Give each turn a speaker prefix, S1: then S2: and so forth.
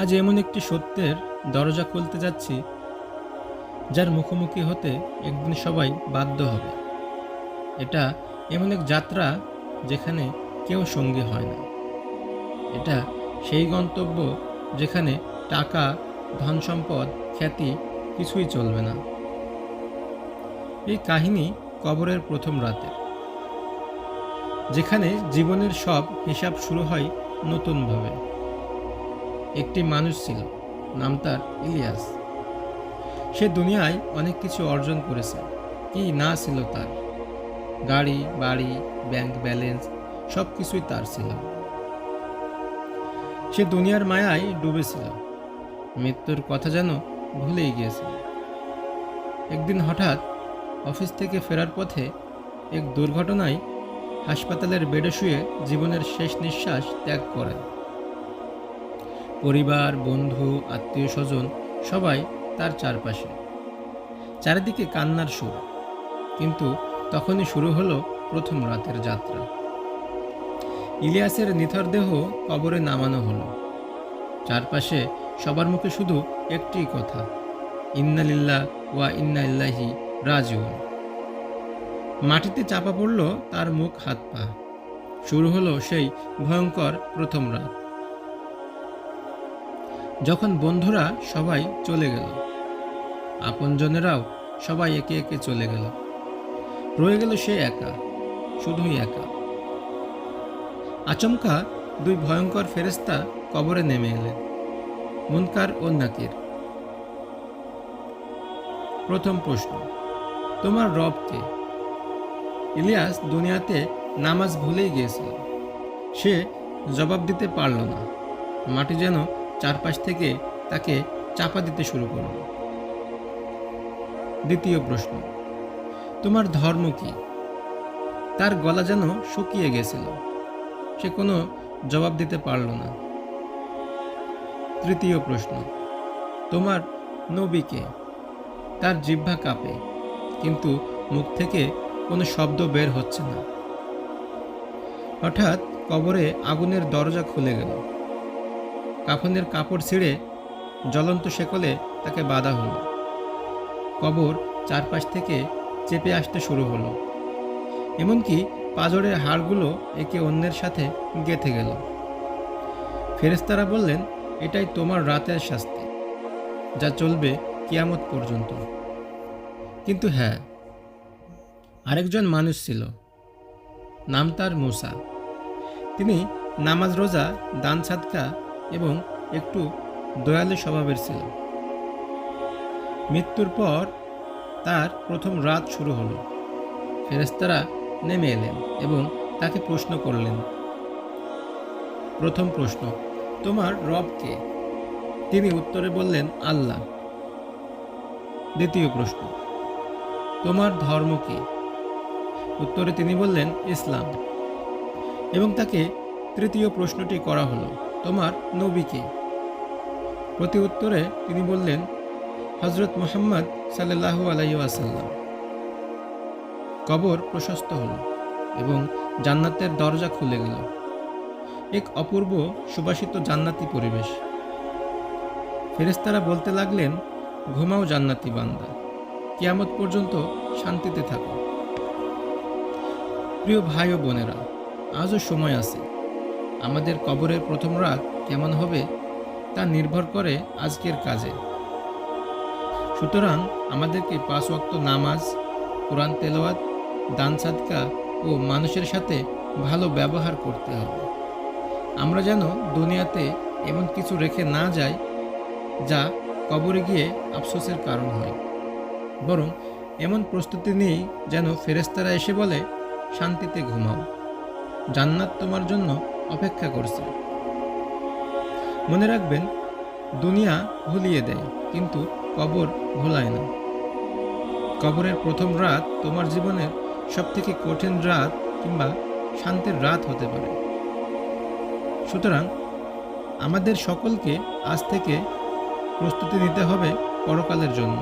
S1: আজ এমন একটি সত্যের দরজা খুলতে যাচ্ছি, যার মুখোমুখি হতে একদিন সবাই বাধ্য হবে। এটা এমন এক যাত্রা যেখানে কেউ সঙ্গী হয় না। এটা সেই গন্তব্য যেখানে টাকা, ধন সম্পদ, খ্যাতি কিছুই চলবে না। এই কাহিনী কবরের প্রথম রাতে, যেখানে জীবনের সব হিসাব শুরু হয় নতুনভাবে। একটি মানুষ ছিল, নাম তার ইলিয়াস। সে দুনিয়ায় অনেক কিছু অর্জন করেছে, কি না ছিল তার। গাড়ি, বাড়ি, ব্যাংক ব্যালেন্স সব কিছুই তার ছিল। সে দুনিয়ার মায়ায় ডুবেছিল, মৃত্যুর কথা যেন ভুলেই গিয়েছিল। একদিন হঠাৎ অফিস থেকে ফেরার পথে এক দুর্ঘটনায় হাসপাতালের বেডে শুয়ে জীবনের শেষ নিঃশ্বাস ত্যাগ করেন। পরিবার, বন্ধু, আত্মীয় স্বজন সবাই তার চারপাশে, চারিদিকে কান্নার সুর। কিন্তু তখনই শুরু হলো প্রথম রাতের যাত্রা। ইলিয়াসের নিথর দেহ কবরে নামানো হলো। চারপাশে সবার মুখে শুধু একটি কথা, ইন্না লিল্লাহ ওয়া ইন্না ইলাইহি রাজিউন। মাটিতে চাপা পড়ল তার মুখ, হাত পা। শুরু হলো সেই ভয়ঙ্কর প্রথম রাত, যখন বন্ধুরা সবাই চলে গেল, আপনজনেরাও সবাই একে একে চলে গেল। রয়ে গেল সে একা, শুধুই একা। আচমকা দুই ভয়ঙ্কর ফেরেশতা কবরে নেমে এলেন, মুনকার ও নাকির। প্রথম প্রশ্ন, তোমার রব কে? ইলিয়াস দুনিয়াতে নামাজ ভুলেই গিয়েছিল। সে জবাব দিতে পারল না। মাটি যেন চারপাশ থেকে তাকে চাপা দিতে শুরু করল। দ্বিতীয় প্রশ্ন, তোমার ধর্ম কি? তার গলা যেন শুকিয়ে গেছিল। সে কোনো জবাব দিতে পারল না। তৃতীয় প্রশ্ন, তোমার নবী কে? তার জিহ্বা কাঁপে, কিন্তু মুখ থেকে কোনো শব্দ বের হচ্ছে না। হঠাৎ কবরে আগুনের দরজা খুলে গেল। কাফনের কাপড় ছিঁড়ে জ্বলন্ত শেকলে তাকে বাঁধা হলো। কবর চারপাশ থেকে চেপে আসতে শুরু হলো, এমনকি পাঁজরের হাড়গুলো একে অন্যের সাথে গেঁথে গেল। ফেরেশতারা বললেন, এটাই তোমার রাতের শাস্তি, যা চলবে কিয়ামত পর্যন্ত। কিন্তু হ্যাঁ, আরেকজন মানুষ ছিল, নাম তার মুসা। তিনি নামাজ, রোজা, দান সাদকা এবং একটু দয়ালু স্বভাবের ছিল। মৃত্যুর পর তার প্রথম রাত শুরু হলো। ফেরেশতারা নেমে এলেন এবং তাকে প্রশ্ন করলেন। প্রথম প্রশ্ন, তোমার রব কে? তিনি উত্তরে বললেন, আল্লাহ। দ্বিতীয় প্রশ্ন, তোমার ধর্ম কি? উত্তরে তিনি বললেন, ইসলাম। এবং তাকে তৃতীয় প্রশ্নটি করা হলো, তোমার নবী কে? প্রতি উত্তরে তিনি বললেন, হযরত মুহাম্মদ সাল্লাল্লাহু আলাইহি ওয়াসাল্লাম। কবর প্রশস্ত হলো এবং জান্নাতের দরজা খুলে গেল। এক অপূর্ব সুবাসিত জান্নাতি পরিবেশ। ফেরেশতারা বলতে লাগলেন, ঘুমাও জান্নাতি বান্দা, কিয়ামত পর্যন্ত শান্তিতে থাকো। প্রিয় ভাই ও বোনেরা, আজও সময় আছে। আমাদের কবরের প্রথম রাত কেমন হবে তা নির্ভর করে আজকের কাজে। সুতরাং আমাদেরকে 5 ওয়াক্ত নামাজ, কোরআন তেলাওয়াত, দান সাদকা ও মানুষের সাথে ভালো ব্যবহার করতে হবে। আমরা যেন দুনিয়াতে এমন কিছু রেখে না যাই যা কবরে গিয়ে আফসোসের কারণ হয়। বরং এমন প্রস্তুতি নেই যেন ফেরেশতারা এসে বলে, শান্তিতে ঘুমাও, জান্নাত তোমার জন্য অপেক্ষা করছে। মনে রাখবেন, দুনিয়া ভুলিয়ে দেয়, কিন্তু কবর ভোলায় না। কবরের প্রথম রাত তোমার জীবনের সবথেকে কঠিন রাত কিংবা শান্তির রাত হতে পারে। সুতরাং আমাদের সকলকে আজ থেকে প্রস্তুতি নিতে হবে পরকালের জন্য।